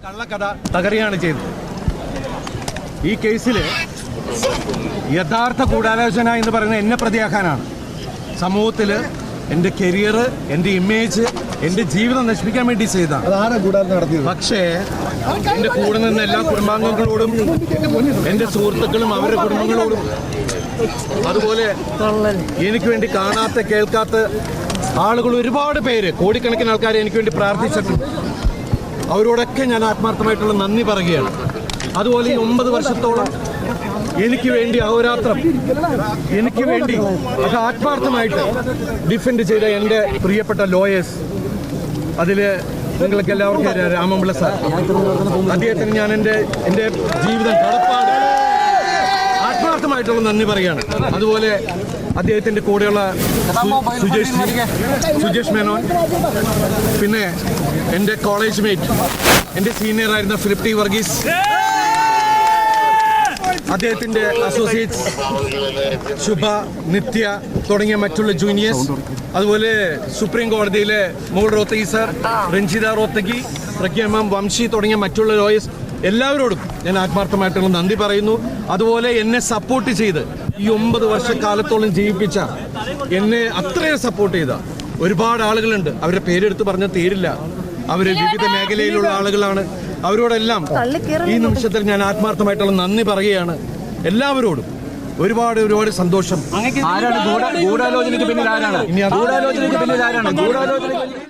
കള്ളക്കഥ തകരുകയാണ് ചെയ്തത്. ഈ കേസിൽ യഥാർത്ഥ ഗൂഢാലോചന എന്ന് പറയുന്നത് എന്നെ പ്രതിയാക്കാനാണ്. സമൂഹത്തിൽ എൻ്റെ കരിയർ, എൻ്റെ ഇമേജ്, എൻ്റെ ജീവിതം നശിപ്പിക്കാൻ വേണ്ടി ചെയ്തതാണ്. പക്ഷേ എൻ്റെ കൂടെ നിന്ന് എല്ലാ കുടുംബാംഗങ്ങളോടും, എൻ്റെ സുഹൃത്തുക്കളും അവരുടെ കുടുംബങ്ങളോടും, അതുപോലെ എനിക്ക് വേണ്ടി കാണാത്ത കേൾക്കാത്ത ആളുകൾ ഒരുപാട് പേര്, കോടിക്കണക്കിന് ആൾക്കാർ എനിക്ക് വേണ്ടി പ്രാർത്ഥിച്ചിട്ടുണ്ട്. അവരോടൊക്കെ ഞാൻ ആത്മാർത്ഥമായിട്ടുള്ള നന്ദി പറയുകയാണ്. അതുപോലെ ഈ 9 വർഷത്തോളം എനിക്ക് വേണ്ടി അഹോരാത്രം എനിക്ക് വേണ്ടി അത് ആത്മാർത്ഥമായിട്ട് ഡിഫെൻഡ് ചെയ്ത എൻ്റെ പ്രിയപ്പെട്ട ലോയേഴ്സ്, അതിൽ നിങ്ങൾക്ക് എല്ലാവർക്കും അറിയാം, രാമൻപിള്ള സാർ, അദ്ദേഹത്തിന് ഞാൻ എൻ്റെ ജീവിതം കടപ്പാട് ആത്മാർത്ഥമായിട്ടുള്ള നന്ദി പറയുകയാണ്. അതുപോലെ അദ്ദേഹത്തിൻ്റെ കൂടെയുള്ള സുജേഷ് മേനോൻ, പിന്നെ എൻ്റെ കോളേജ് മേറ്റ്, എൻ്റെ സീനിയറായിരുന്ന ഫിലിപ്പ് ടി വർഗീസ്, അദ്ദേഹത്തിൻ്റെ അസോസിയേറ്റ്സ് ശുഭ, നിത്യ തുടങ്ങിയ മറ്റുള്ള ജൂനിയേഴ്സ്, അതുപോലെ സുപ്രീം കോടതിയിലെ മോൾ റോത്തഗി സാർ, രഞ്ജിത റോത്തഗി, പ്രഗ്യ മാം, വംശി തുടങ്ങിയ മറ്റുള്ള ലോയേഴ്സ്, എല്ലാവരോടും ഞാൻ ആത്മാർത്ഥമായിട്ടുള്ള നന്ദി പറയുന്നു. അതുപോലെ എന്നെ സപ്പോർട്ട് ചെയ്ത് ഈ 9 വർഷക്കാലത്തോളം ജീവിപ്പിച്ച, എന്നെ അത്രയും സപ്പോർട്ട് ചെയ്ത ഒരുപാട് ആളുകളുണ്ട്. അവരുടെ പേരെടുത്ത് പറഞ്ഞാൽ തീരില്ല. അവർ വിവിധ മേഖലയിലുള്ള ആളുകളാണ്. അവരോടെല്ലാം ഈ നിമിഷത്തിൽ ഞാൻ ആത്മാർത്ഥമായിട്ടുള്ള നന്ദി പറയുകയാണ്. എല്ലാവരോടും ഒരുപാട് സന്തോഷം. ഗൂഢാലോചനയ്ക്ക് പിന്നിൽ ആരാണ്?